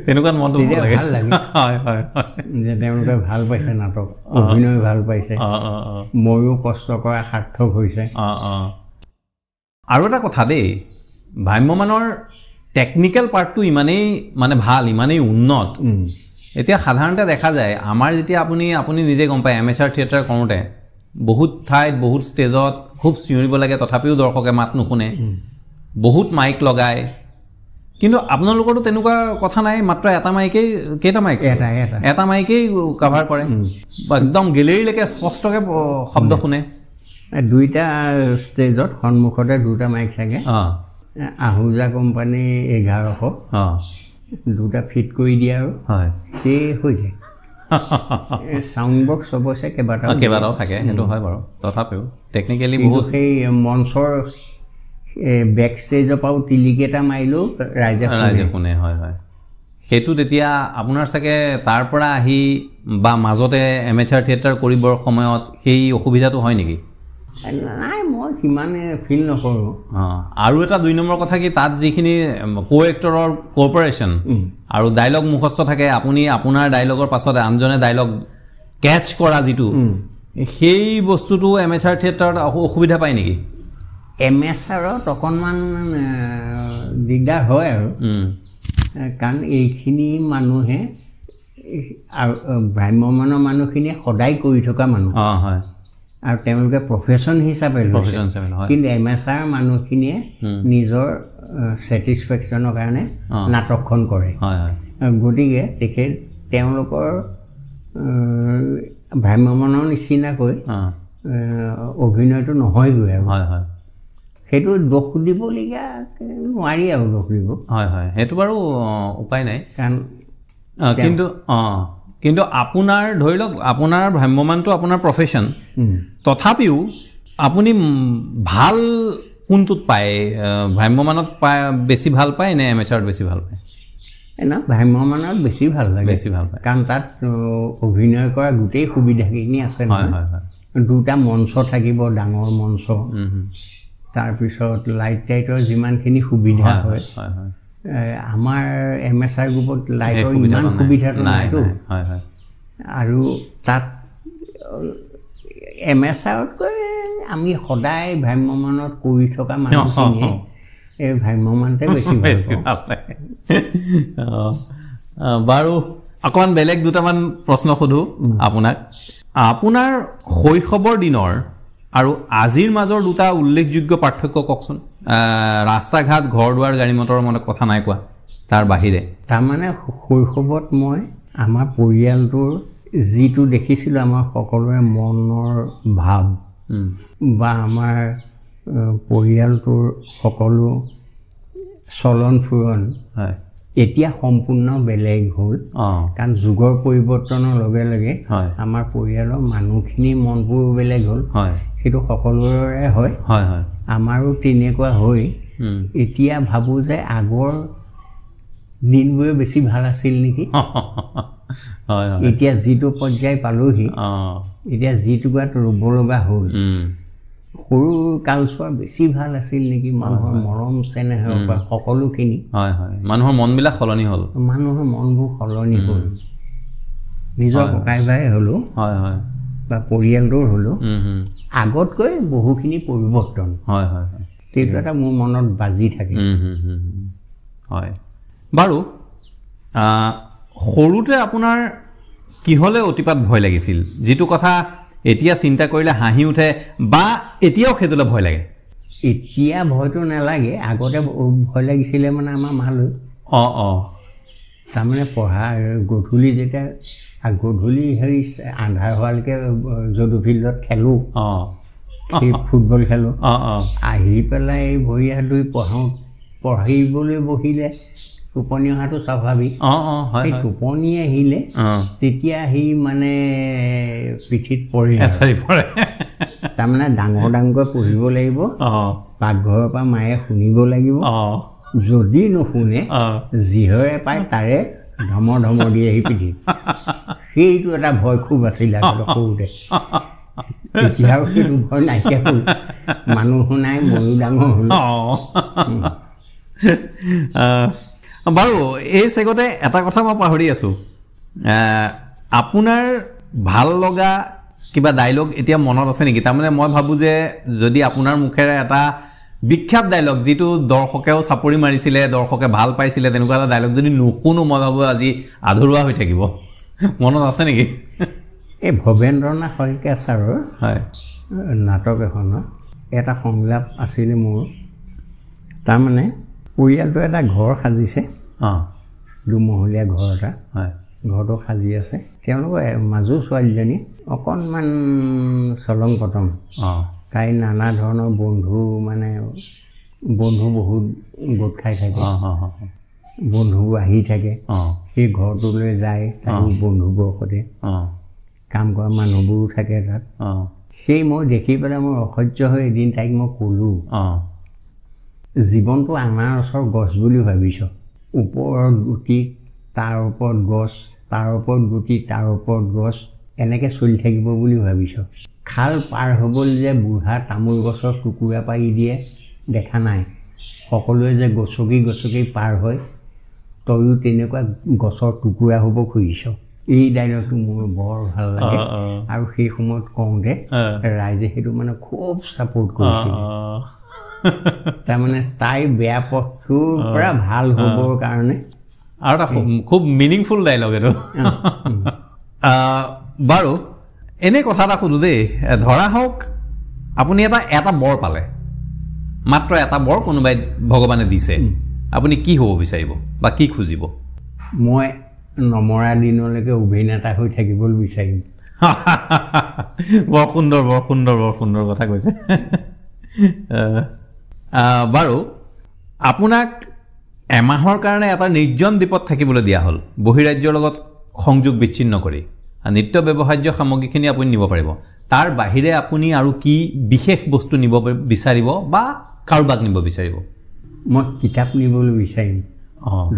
তেনেকুৱাত মনটো ভাল লাগে যে তেওঁলোকে ভাল পাইছে নাটক, অভিনয় ভাল পাইছে, ময়ো কষ্ট কৰা সাৰ্থক হৈছে। আৰু এটা কথা দেই, ভ্ৰাম্যমানৰ টেকনিকেল পাৰ্টটো ইমানেই মানে ভাল, ইমানেই উন্নত। এতিয়া সাধাৰণতে দেখা যায় আমাৰ যেতিয়া আপুনি নিজে গম পায় এমেচাৰ থিয়েটাৰ কৰোঁতে বহুত ঠাইত বহুত ষ্টেজত খুব চিঞৰিব লাগে, তথাপিও দৰ্শকে মাত নুশুনে, বহুত মাইক লগায়। কিন্তু আপোনালোকৰতো তেনেকুৱা কথা নাই, মাত্ৰ এটা মাইকেই, কেইটা মাইক? এটা মাইকেই কাভাৰ কৰে, একদম গেলেৰীলৈকে স্পষ্টকৈ শব্দ শুনে। দুইটা ষ্টেজত সন্মুখতে দুটা মাইক থাকে। আহুজা কোম্পানী 1100 দুটা ফিট কৰি দিয়ে আৰু সেই হৈ যায়। চাউণ্ড বক্স অৱশ্যে কেইবাটাও থাকে, সেইটো হয় বাৰু, তথাপিও টেকনিকেলি বহুত। সেই মঞ্চৰ বেক ষ্টেজৰ পৰাও টিলিকেইটা মাৰিলেও ৰাইজে শুনে। হয় হয়, সেইটো তেতিয়া আপোনাৰ চাগে তাৰ পৰা আহি বা মাজতে এমেচাৰ থিয়েটাৰ কৰিবৰ সময়ত সেই অসুবিধাটো হয় নেকি? নাই, মই সিমানে ফিল নকৰোঁ। আৰু এটা 2 নম্বৰ কথা কি, তাত যিখিনি কো এক্টৰৰ কোঅপাৰেশ্যন আৰু ডাইলগ মুখস্থ থাকে, আপুনি আপোনাৰ ডাইলগৰ পাছত আনজনে ডাইলগ কেটচ কৰা যিটো, সেই বস্তুটো এমেচাৰ থিয়েটাৰত অসুবিধা পায় নেকি? এমেচাৰত অকণমান দিগদাৰ হয় আৰু, কাৰণ এইখিনি মানুহে ভ্ৰাম্যমানৰ মানুহখিনিয়ে সদায় কৰি থকা মানুহ হয়, আৰু তেওঁলোকে প্ৰফেশ্যন হিচাপে লৈছে। কিন্তু এমেচাৰ মানুহখিনিয়ে নিজৰ ছেটিছফেকশ্যনৰ কাৰণে নাটকখন কৰে। গতিকে তেওঁলোকৰ ভ্ৰাম্যমানৰ নিচিনাকৈ অভিনয়টো নহয়গৈ আৰু। সেইটো দোষ দিবলগীয়া নোৱাৰি আৰু, দোষ দিব। হয় হয়, সেইটো বাৰু উপায় নাই। কাৰণ কিন্তু আপোনাৰ ধৰি লওক, আপোনাৰ ভ্ৰাম্যমানটো আপোনাৰ প্ৰফেশ্যন, তথাপিও আপুনি ভাল কোনটোত পায়? ভ্ৰাম্যমানত বেছি ভাল পায় নে এমেচাৰত বেছি ভাল পায়? না, ভ্ৰাম্যমানত বেছি ভাল লাগে, বেছি ভাল পায়, কাৰণ তাত অভিনয় কৰা গোটেই সুবিধাখিনি আছে নহয়। দুটা মঞ্চ থাকিব, ডাঙৰ মঞ্চ, তাৰপিছত লাইট টাইটৰ যিমানখিনি সুবিধা হয়। আমাৰ এমেচাৰ গ্ৰুপত লাইটৰ ইমান সুবিধাটো নাইতো। আৰু তাত এমেচাৰতকৈ আমি সদায় ভ্ৰাম্যমানত কৰি থকা মানুহখিনিয়ে এই ভ্ৰাম্যমানতে বেছি ভাল পায়। বাৰু অকণমান বেলেগ দুটামান প্ৰশ্ন সোধোঁ আপোনাক। আপোনাৰ শৈশৱৰ দিনৰ আৰু আজিৰ মাজৰ দুটা উল্লেখযোগ্য পাৰ্থক্য কওকচোন। ৰাস্তা ঘাট, ঘৰ দুৱাৰ, গাড়ী মটৰৰ মনত কথা নাই কোৱা, তাৰ বাহিৰে। তাৰমানে শৈশৱত মই আমাৰ পৰিয়ালটোৰ যিটো দেখিছিলোঁ, আমাৰ সকলোৰে মনৰ ভাৱ বা আমাৰ পৰিয়ালটোৰ সকলো চলন ফুৰণ এতিয়া সম্পূৰ্ণ বেলেগ হ'ল। কাৰণ যুগৰ পৰিৱৰ্তনৰ লগে লগে আমাৰ পৰিয়ালৰ মানুহখিনিৰ মনবোৰ বেলেগ হ'ল, সেইটো সকলোৰে হয়। আমাৰো তেনেকুৱা হৈ এতিয়া ভাবোঁ যে আগৰ দিনবোৰে বেছি ভাল আছিল নেকি। এতিয়া যিটো পৰ্যায় পালোহি, এতিয়া যিটুকুৰাত ৰুব লগা হ'ল, সৰু কালচোৱা বেছি ভাল আছিল নেকি। মানুহৰ মৰম চেনেহৰ পৰা সকলোখিনি, মানুহৰ মনবিলাক সলনি হ'ল, মানুহৰ মনবোৰ সলনি হ'ল। নিজৰ ককাই ভাই হ'লেও বা পৰিয়ালটোৰ হ'লেও আগতকৈ বহুখিনি পৰিৱৰ্তন। সেইটো এটা মোৰ মনত বাজি থাকে। হয় বাৰু, সৰুতে আপোনাৰ কিহলৈ অতিপাত ভয় লাগিছিল, যিটো কথা এতিয়া চিন্তা কৰিলে হাঁহি উঠে বা এতিয়াও সেইটোলৈ ভয় লাগে? এতিয়া ভয়টো নালাগে, আগতে ভয় লাগিছিলে মানে আমাৰ মালৈ। তাৰমানে পঢ়া গধূলি যেতিয়া গধূলি হেৰি আন্ধাৰ হোৱালৈকে যদু ফিল্ডত খেলোঁ, সেই ফুটবল খেলোঁ, আহি পেলাই ভৰি হাত ধুই পঢ়িবলৈ বহিলে টোপনি অহাটো স্বাভাৱিক। সেই টোপনি আহিলে তেতিয়া আহি মানে পিঠিত পৰে। তাৰমানে ডাঙৰ ডাঙৰকৈ পঢ়িব লাগিব, পাকঘৰৰ পৰা মায়ে শুনিব লাগিব, যদি নুশুনে যিহৰে পায় তাৰে ধমৰ ধমৰ দি আহি পিঠিত। সেইটো এটা ভয় খুব আছিলে সৰুতে। এতিয়া আৰু সেইটো ভয় নাইকিয়া হ'ল, মানুহো নাই, ময়ো ডাঙৰ হ'লো। বাৰু এই চেগতে এটা কথা মই পাহৰি আছোঁ, আপোনাৰ ভাল লগা কিবা ডাইলগ এতিয়া মনত আছে নেকি? তাৰমানে মই ভাবোঁ যে যদি আপোনাৰ মুখেৰে এটা বিখ্যাত ডাইলগ যিটো দৰ্শকেও চাপৰি মাৰিছিলে, দৰ্শকে ভাল পাইছিলে, তেনেকুৱা এটা ডাইলগ যদি নুশুনো মই ভাবোঁ আজি আধৰুৱা হৈ থাকিব। মনত আছে নেকি? এই ভৱেন্দ্ৰনাথ শইকীয়া ছাৰৰ হয় নাটক এখনত এটা সংলাপ আছিলে মোৰ। তাৰমানে পৰিয়ালটো এটা ঘৰ সাজিছে, দুমহলীয়া ঘৰ এটা, ঘৰটো সাজি আছে। তেওঁলোকৰ মাজু ছোৱালীজনী অকণমান চলং পটং, তাই নানা ধৰণৰ বন্ধু, মানে বন্ধু বহুত গোট খাই থাকে, বন্ধুবোৰ আহি থাকে, সেই ঘৰটোলৈ যায়, তাই বন্ধুবোৰৰ সৈতে কাম কৰা মানুহবোৰো থাকে তাত। সেই মই দেখি পেলাই মোৰ অসহ্য হৈ এদিন তাইক মই ক'লোঁ, জীৱনটো আনাৰসৰ গছ বুলি ভাবিছ, ওপৰত গুটি, তাৰ ওপৰত গছ, তাৰ ওপৰত গুটি, তাৰ ওপৰত গছ, এনেকৈ চলি থাকিব বুলি ভাবিছ। খাল পাৰ হ'বলৈ যে বুঢ়া তামোল গছৰ টুকুৰা পাৰি দিয়ে দেখা নাই, সকলোৱে যে গছকি গছকি পাৰ হয়, তয়ো তেনেকুৱা গছৰ টুকুৰা হ'ব খুজিছ। এই ডাইলগটো মোৰ বৰ ভাল লাগে। আৰু সেই সময়ত কওঁতে ৰাইজে সেইটো মানে খুব ছাপোৰ্ট কৰিছিল। তাৰমানে তাই বেয়া পথটোৰ পৰা ভাল হ'বৰ কাৰণে। আৰু এটা খুব মিনিংফুল ডাইলগ এইটো। বাৰু এনেই কথা এটা সোধোঁ দেই, ধৰা হওক আপুনি এটা বৰ পালে, মাত্ৰ এটা বৰ কোনোবাই ভগৱানে দিছে, আপুনি কি হ'ব বিচাৰিব বা কি খুজিব? মই নমৰা দিনলৈকে অভিনেতা হৈ থাকিবলৈ বিচাৰিম। বৰ সুন্দৰ, বৰ সুন্দৰ, বৰ সুন্দৰ কথা কৈছে। বাৰু আপোনাক এমাহৰ কাৰণে এটা নিৰ্জন দ্বীপত থাকিবলৈ দিয়া হ'ল, বহিৰাজ্যৰ লগত সংযোগ বিচ্ছিন্ন কৰি, নিত্য ব্যৱহাৰ্য সামগ্ৰীখিনি আপুনি নিব পাৰিব, তাৰ বাহিৰে আপুনি আৰু কি বিশেষ বস্তু নিব বিচাৰিব বা কাৰোবাক নিব বিচাৰিব? মই কিতাপ নিবলৈ বিচাৰিম,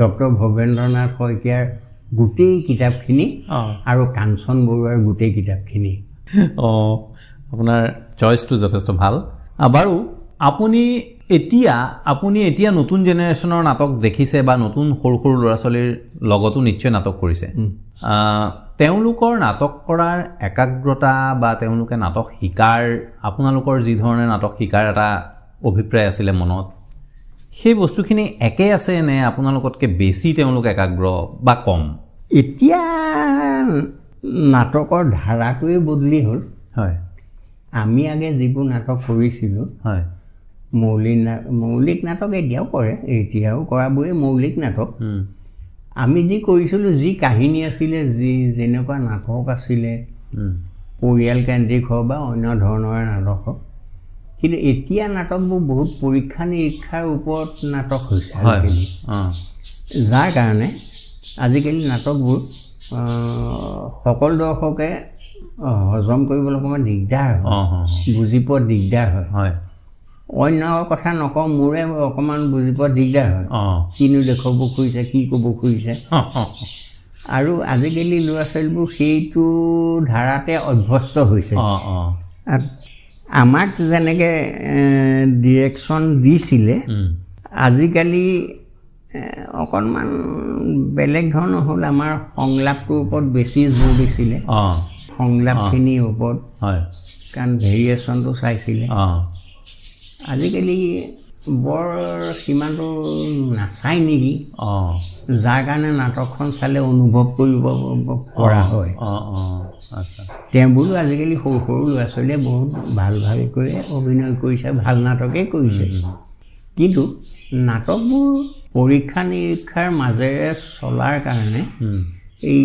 ডক্টৰ ভৱেন্দ্ৰনাথ শইকীয়াৰ গোটেই কিতাপখিনি আৰু কাঞ্চন বৰুৱাৰ গোটেই কিতাপখিনি। আপোনাৰ চইচটো যথেষ্ট ভাল। বাৰু আপুনি এতিয়া নতুন জেনেৰেশ্যনৰ নাটক দেখিছে বা নতুন সৰু সৰু ল'ৰা ছোৱালীৰ লগতো নিশ্চয় নাটক কৰিছে। তেওঁলোকৰ নাটক কৰাৰ একাগ্ৰতা বা তেওঁলোকে নাটক শিকাৰ, আপোনালোকৰ যি ধৰণে নাটক শিকাৰ এটা অভিপ্ৰায় আছিলে মনত, সেই বস্তুখিনি একে আছে নে আপোনালোকতকৈ বেছি তেওঁলোক একাগ্ৰ বা কম? এতিয়া নাটকৰ ধাৰাটোৱে বদলি হ'ল। হয়, আমি আগে যিবোৰ নাটক কৰিছিলোঁ, হয়, মৌলিক নাটক এতিয়াও কৰে, এতিয়াও কৰাবোৰে মৌলিক নাটক। আমি যি কৰিছিলোঁ, যি কাহিনী আছিলে, যেনেকুৱা নাটক আছিলে, পৰিয়ালকেন্দ্ৰিক হওক বা অন্য ধৰণৰ নাটক হওক, কিন্তু এতিয়া নাটকবোৰ বহুত পৰীক্ষা নিৰীক্ষাৰ ওপৰত নাটক হৈছে আজিকালি। যাৰ কাৰণে আজিকালি নাটকবোৰ সকলো দৰ্শকে হজম কৰিবলৈ অকণমান দিগদাৰ হয়, বুজি পোৱাত দিগদাৰ হয়। অন্য কথা নকওঁ, মোৰে অকণমান বুজি পোৱাত দিগদাৰ হয়, কিনো দেখুৱাব খুজিছে, কি ক'ব খুজিছে। আৰু আজিকালি ল'ৰা ছোৱালীবোৰ সেইটো ধাৰাতে অভ্যস্ত হৈছে। আমাক যেনেকৈ ডিৰেকশ্যন দিছিলে, আজিকালি অকণমান বেলেগ ধৰণৰ হ'ল। আমাৰ সংলাপটোৰ ওপৰত বেছি জোৰ দিছিলে, সংলাপখিনিৰ ওপৰত, কাৰণ ভেৰিয়েশ্যনটো চাইছিলে। আজিকালি বৰ সিমানটো নাচায় নেকি, যাৰ কাৰণে নাটকখন চালে অনুভৱ কৰিব পৰা হয়। তেওঁবোৰো আজিকালি সৰু সৰু ল'ৰা ছোৱালীয়ে বহুত ভাল ভালকৈ অভিনয় কৰিছে, ভাল নাটকেই কৰিছে। কিন্তু নাটকবোৰ পৰীক্ষা নিৰীক্ষাৰ মাজেৰে চলাৰ কাৰণে এই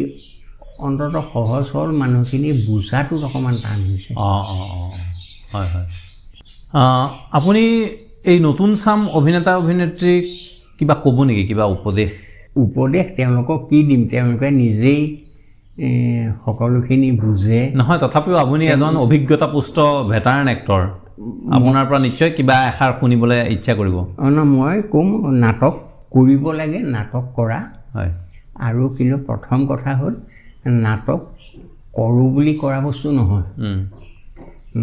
অন্ততঃ সহজ সৰল মানুহখিনি বুজাটোত অকণমান টান হৈছে। হয় হয়। আপুনি এই নতুন চাম অভিনেতা অভিনেত্ৰীক কিবা ক'ব নেকি, কিবা উপদেশ? তেওঁলোকক কি দিম, তেওঁলোকে নিজেই সকলোখিনি বুজে। নহয়, তথাপিও আপুনি এজন অভিজ্ঞতাপুষ্ট ভেটাৰান এক্টৰ, আপোনাৰ পৰা নিশ্চয় কিবা এষাৰ শুনিবলৈ ইচ্ছা কৰিব। মই ক'ম, নাটক কৰিব লাগে, নাটক কৰা। হয়। আৰু কিন্তু প্ৰথম কথা হ'ল, নাটক কৰোঁ বুলি কৰা বস্তু নহয়।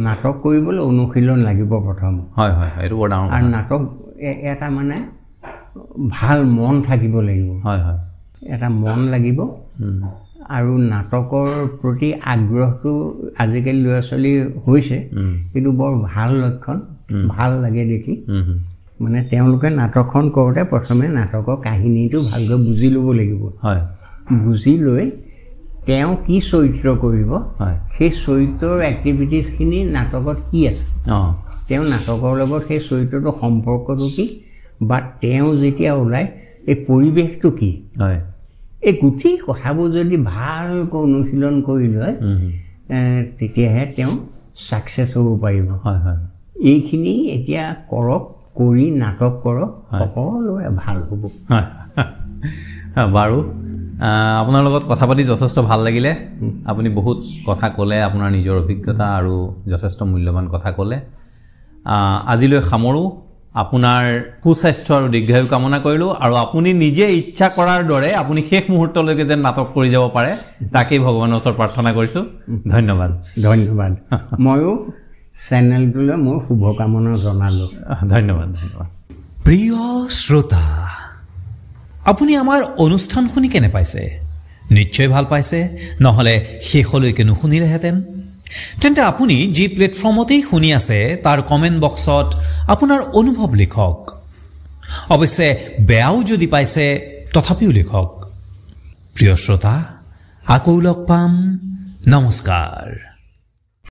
নাটক কৰিবলৈ অনুশীলন লাগিব প্ৰথম। হয় হয়, এইটো বৰ ডাঙৰ। আৰু নাটক এটা মানে ভাল মন থাকিব লাগিব হয় হয় এটা মন লাগিব আৰু নাটকৰ প্ৰতি আগ্ৰহটো আজিকালি ল'ৰা ছোৱালী হৈছে কিন্তু বৰ ভাল লক্ষণ ভাল লাগে দেখি মানে তেওঁলোকে নাটকখন কৰোঁতে প্ৰথমে নাটকৰ কাহিনীটো ভালকৈ বুজি ল'ব লাগিব হয় বুজি লৈ তেওঁ কি চৰিত্ৰ কৰিব সেই চৰিত্ৰৰ এক্টিভিটিছখিনি নাটকত কি আছে তেওঁ নাটকৰ লগত সেই চৰিত্ৰটো সম্পৰ্কটো কি বা তেওঁ যেতিয়া ওলায় এই পৰিৱেশটো কি হয় এই গোটেই কথাবোৰ যদি ভালকৈ অনুশীলন কৰি লয় তেতিয়াহে তেওঁ ছাকচেছ হ'ব পাৰিব হয় হয় এইখিনি এতিয়া কৰক কৰি নাটক কৰক সকলোৰে ভাল হ'ব বাৰু আপোনাৰ লগত কথা পাতি যথেষ্ট ভাল লাগিলে আপুনি বহুত কথা ক'লে আপোনাৰ নিজৰ অভিজ্ঞতা আৰু যথেষ্ট মূল্যৱান কথা ক'লে আজিলৈ সামৰোঁ আপোনাৰ সুস্বাস্থ্য আৰু দীৰ্ঘায়ু কামনা কৰিলোঁ আৰু আপুনি নিজে ইচ্ছা কৰাৰ দৰে আপুনি শেষ মুহূৰ্তলৈকে যেন নাটক কৰি যাব পাৰে তাকেই ভগৱানৰ ওচৰত প্ৰাৰ্থনা কৰিছোঁ ধন্যবাদ ধন্যবাদ ময়ো চেনেলটোলৈ মোৰ শুভকামনা জনালোঁ ধন্যবাদ ধন্যবাদ প্ৰিয় শ্ৰোতা আপুনি আমাৰ অনুষ্ঠান শুনি কেনে পাইছে নিশ্চয় ভাল পাইছে নহ'লে শেষলৈকে নুশুনিলেহেঁতেন তেন্তে আপুনি যি প্লেটফৰ্মতেই শুনি আছে তাৰ কমেণ্ট বক্সত আপোনাৰ অনুভৱ লিখক অৱশ্যে বেয়াও যদি পাইছে তথাপিও লিখক প্ৰিয় শ্ৰোতা আকৌ লগ পাম নমস্কাৰ